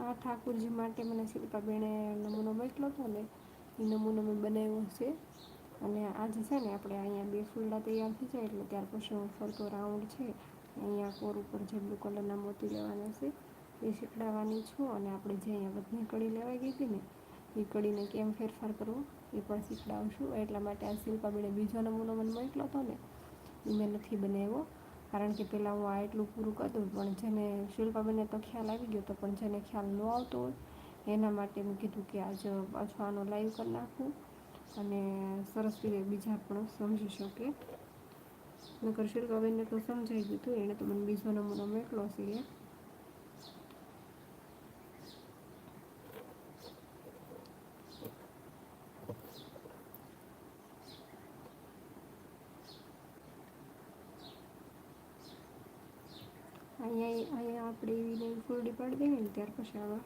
આ ઠાકુરજી માટે મને શિલ્પાબેને નમૂનો મોકલો હતો ને, એ નમૂનો મેં બનાવ્યો છે. અને આજે છે ને આપણે અહીંયા 2 ફૂલડા તૈયાર થઈ જાય એટલે ત્યાર પછી હું ફરતો રાઉન્ડ છે અહીંયા કોર ઉપર જે બ્લુ કલરના મોતી લેવાના છે એ શીખડાવવાની છું. અને આપણે જે અહીંયા વધની કડી લેવાઈ ગઈ હતી ને એ કડીને કેમ ફેરફાર કરવો એ પણ શીખડાવશું. એટલા માટે આ શિલ્પાબેને બીજો નમૂનો મને મોકલો હતો ને એ મેં નથી બનાવ્યો, કારણ કે પહેલાં હું આ એટલું પૂરું કરતું, પણ જેને શિલ્પાબેનને તો ખ્યાલ આવી ગયો હતો, પણ જેને ખ્યાલ ન આવતો હોય એના માટે મેં કીધું કે આજ પાછું આનો લાઈવ કરી નાખું અને સરસ રીતે બીજા પણ સમજી શકે. નકર શિલ્પાબેનને તો સમજાઈ ગયું હતું, એણે તો મને બીજો નમૂનો મોકલો છે. અહીંયા આપણે એવી ફૂલડી પાડી દેવી ને ત્યાર પછી આવા